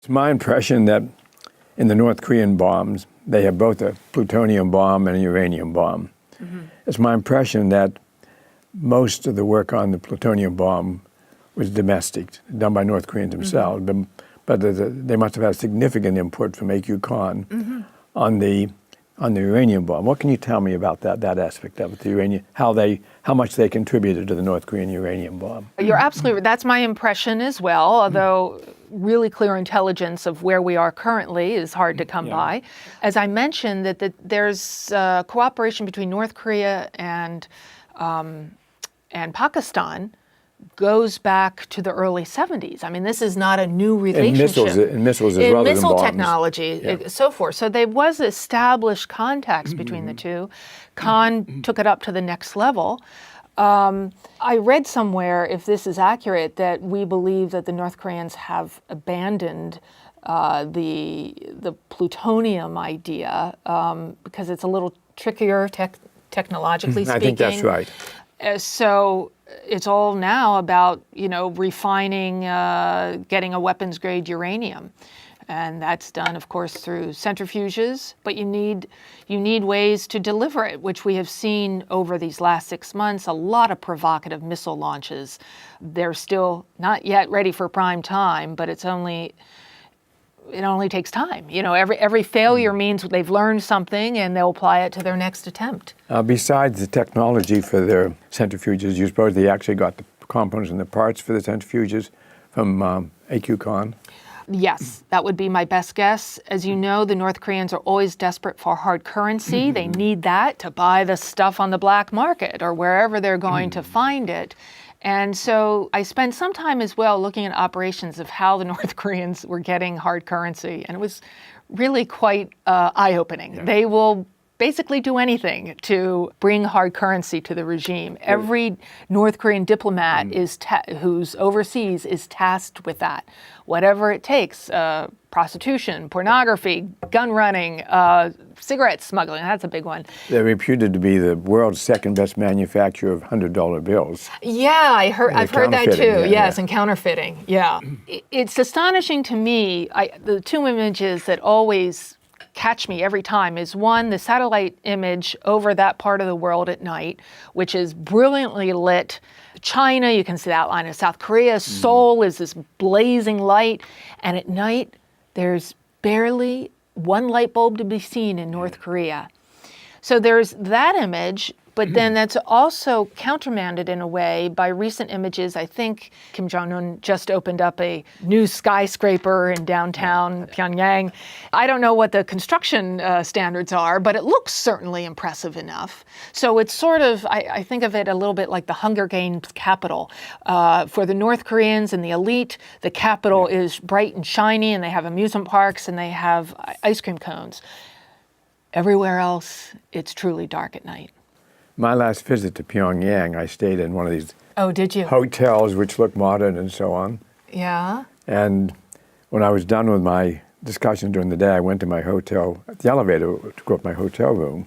It's my impression that in the North Korean bombs, they have both a plutonium bomb and a uranium bomb. Mm-hmm. It's my impression that most of the work on the plutonium bomb was domestic, done by North Koreans themselves, mm-hmm. but they must have had significant input from A.Q. Khan mm-hmm. on the uranium bomb. What can you tell me about that aspect of it, the uranium, how much they contributed to the North Korean uranium bomb? You're absolutely right. That's my impression as well, although really clear intelligence of where we are currently is hard to come by. As I mentioned, that there's cooperation between North Korea and Pakistan goes back to the early 70s. I mean, this is not a new relationship. In missiles as well as in missile bombs. Technology, so forth. So there was established contacts between the two. Khan took it up to the next level. I read somewhere, if this is accurate, that we believe that the North Koreans have abandoned the plutonium idea because it's a little trickier technologically speaking. I think that's right. So it's all now about, refining, getting a weapons grade uranium. And that's done, of course, through centrifuges, but you need ways to deliver it, which we have seen over these last 6 months, a lot of provocative missile launches. They're still not yet ready for prime time, but it only takes time. Every failure means they've learned something and they'll apply it to their next attempt. Besides the technology for their centrifuges, you suppose they actually got the components and the parts for the centrifuges from A.Q. Khan? Yes, that would be my best guess. As you know, the North Koreans are always desperate for hard currency. They need that to buy the stuff on the black market or wherever they're going to find it. And so I spent some time as well looking at operations of how the North Koreans were getting hard currency. And it was really quite eye-opening. Yeah. They will basically do anything to bring hard currency to the regime. Every North Korean diplomat who's overseas is tasked with that. Whatever it takes, prostitution, pornography, gun running, cigarette smuggling, that's a big one. They're reputed to be the world's second best manufacturer of $100 bills. Yeah, I've heard that too. Yes, and counterfeiting, yeah. It's astonishing to me, the two images that always catch me every time is one, the satellite image over that part of the world at night, which is brilliantly lit. China, you can see the outline of South Korea. Seoul is this blazing light. And at night, there's barely one light bulb to be seen in North Korea. So there's that image, but then that's also countermanded in a way by recent images. I think Kim Jong-un just opened up a new skyscraper in downtown Pyongyang. I don't know what the construction standards are, but it looks certainly impressive enough. So it's sort of, I think of it a little bit like the Hunger Games capital. For the North Koreans and the elite, the capital is bright and shiny, and they have amusement parks, and they have ice cream cones. Everywhere else, it's truly dark at night. My last visit to Pyongyang, I stayed in one of these hotels which look modern and so on. Yeah. And when I was done with my discussion during the day, I went to my hotel, the elevator to go up to my hotel room,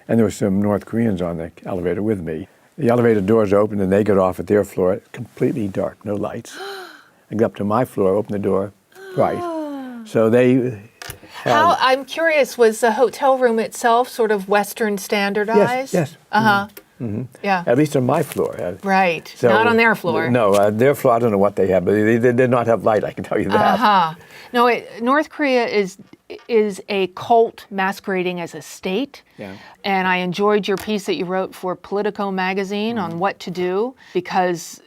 and there were some North Koreans on the elevator with me. The elevator doors opened and they got off at their floor, completely dark, no lights. I got up to my floor, opened the door, bright. So they... I'm curious, was the hotel room itself sort of Western standardized? Yes. Uh-huh. Mm-hmm. Yeah. At least on my floor. Right. So, not on their floor. No, their floor, I don't know what they have, but they did not have light, I can tell you that. Uh-huh. No, North Korea is a cult masquerading as a state. Yeah. And I enjoyed your piece that you wrote for Politico magazine on what to do, because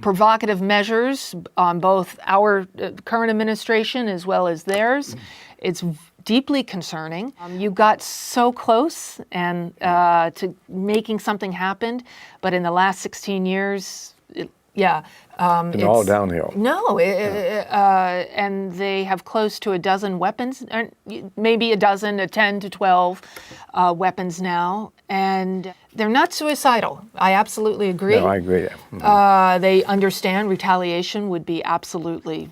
provocative measures on both our current administration as well as theirs. It's deeply concerning. You got so close and to making something happen, but in the last 16 years, it's all downhill. No, and they have close to a dozen weapons, maybe a 10 to 12 weapons now, and they're not suicidal. I absolutely agree. No, I agree. Mm-hmm. They understand retaliation would be absolutely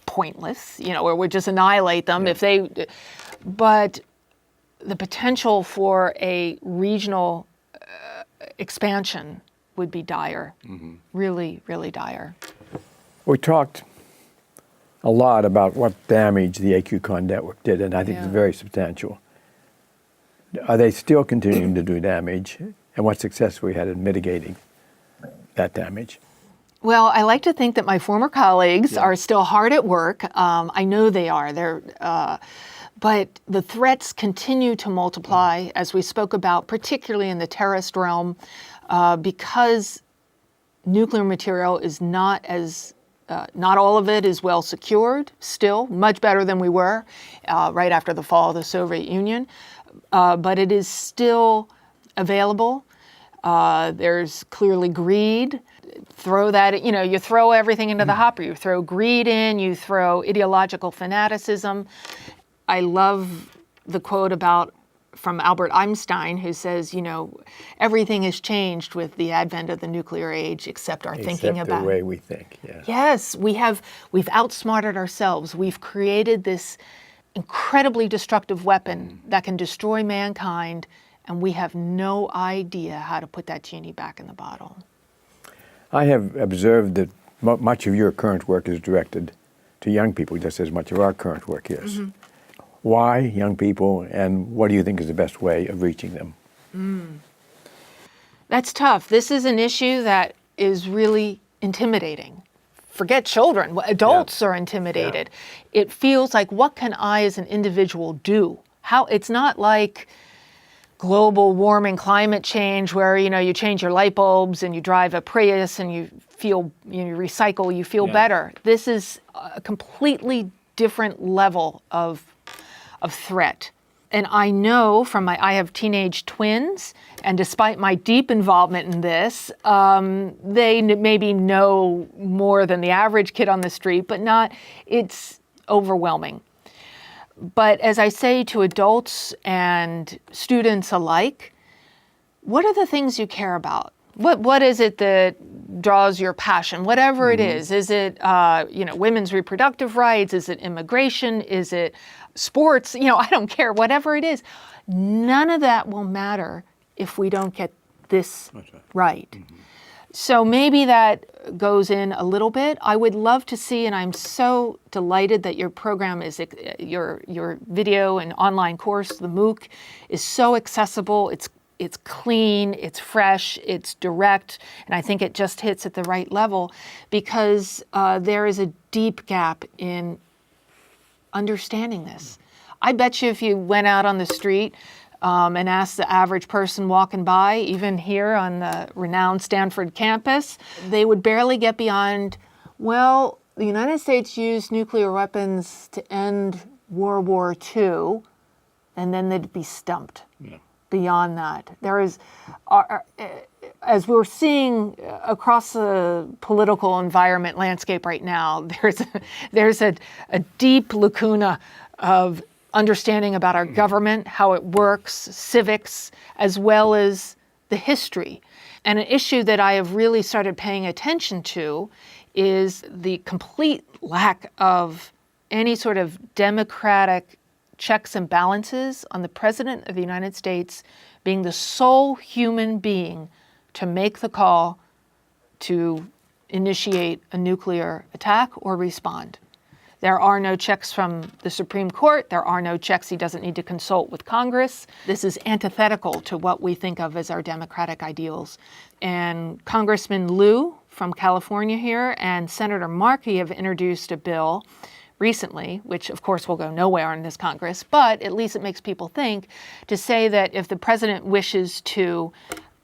pointless, or would just annihilate them if they. But the potential for a regional expansion would be dire, really, really dire. We talked a lot about what damage the AQCON network did, and I think Yeah. it's very substantial. Are they still continuing to do damage, and what success we had in mitigating that damage? Well, I like to think that my former colleagues are still hard at work. I know they are. But the threats continue to multiply, as we spoke about, particularly in the terrorist realm, because nuclear material is not all of it is well secured still, much better than we were right after the fall of the Soviet Union. But it is still available. There's clearly greed. You throw everything into the hopper. You throw greed in, you throw ideological fanaticism. I love the quote from Albert Einstein, who says, everything has changed with the advent of the nuclear age except our thinking Except about the way we think, yeah. Yes, we've outsmarted ourselves. We've created this incredibly destructive weapon that can destroy mankind, and we have no idea how to put that genie back in the bottle. I have observed that much of your current work is directed to young people, just as much of our current work is. Mm-hmm. Why young people, and what do you think is the best way of reaching them? That's tough. This is an issue that is really intimidating. Forget children, adults are intimidated. Yeah. It feels like, what can I as an individual do? It's not like global warming, climate change, where you change your light bulbs and you drive a Prius and you recycle, you feel better. This is a completely different level of threat. And I know I have teenage twins, and despite my deep involvement in this, they maybe know more than the average kid on the street, but it's overwhelming. But as I say to adults and students alike, what are the things you care about? What is it that draws your passion? Whatever it is it women's reproductive rights? Is it immigration? Is it sports? I don't care. Whatever it is, none of that will matter if we don't get this right. Mm-hmm. So maybe that goes in a little bit. I would love to see, and I'm so delighted that your program is, your video and online course, the MOOC, is so accessible. It's clean, it's fresh, it's direct, and I think it just hits at the right level, because there is a deep gap in understanding this. I bet you if you went out on the street and asked the average person walking by, even here on the renowned Stanford campus, they would barely get beyond, well, the United States used nuclear weapons to end World War II, and then they'd be stumped. Yeah. Beyond that, there is, as we're seeing across the political environment landscape right now, there's a deep lacuna of understanding about our government, how it works, civics, as well as the history. And an issue that I have really started paying attention to is the complete lack of any sort of democratic checks and balances on the President of the United States being the sole human being to make the call to initiate a nuclear attack or respond. There are no checks from the Supreme Court. There are no checks. He doesn't need to consult with Congress. This is antithetical to what we think of as our democratic ideals. And Congressman Lieu from California here and Senator Markey have introduced a bill recently, which of course will go nowhere in this Congress, but at least it makes people think, to say that if the president wishes to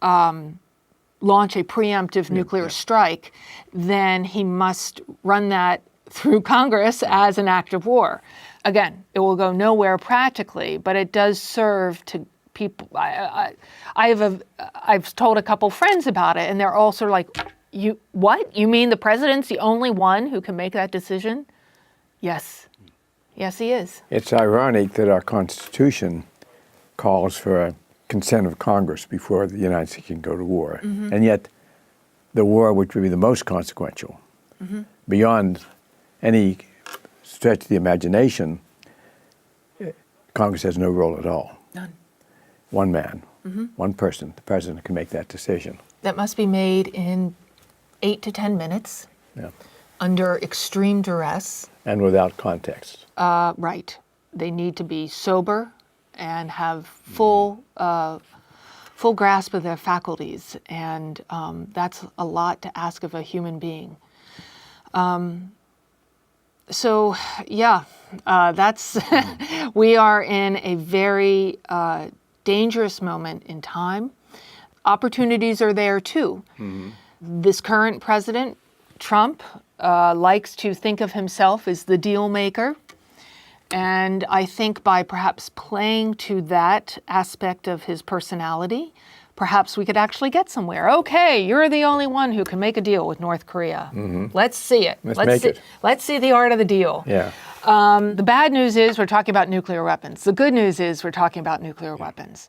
launch a preemptive nuclear strike, then he must run that through Congress as an act of war. Again, it will go nowhere practically, but it does serve to people. I've told a couple friends about it, and they're all sort of like, what? You mean the president's the only one who can make that decision? Yes. Yes, he is. It's ironic that our Constitution calls for a consent of Congress before the United States can go to war. Mm-hmm. And yet, the war which would be the most consequential, beyond any stretch of the imagination, Congress has no role at all. None. One man, one person, the president, can make that decision. That must be made in 8 to 10 minutes. Yeah. under extreme duress. And without context. Right. They need to be sober and have full grasp of their faculties, and that's a lot to ask of a human being. So, yeah, that's we are in a very dangerous moment in time. Opportunities are there too. This current president, Trump, likes to think of himself as the deal maker. And I think by perhaps playing to that aspect of his personality, perhaps we could actually get somewhere. Okay, you're the only one who can make a deal with North Korea. Let's see it. Let's see the art of the deal. Yeah. The bad news is we're talking about nuclear weapons. The good news is we're talking about nuclear weapons.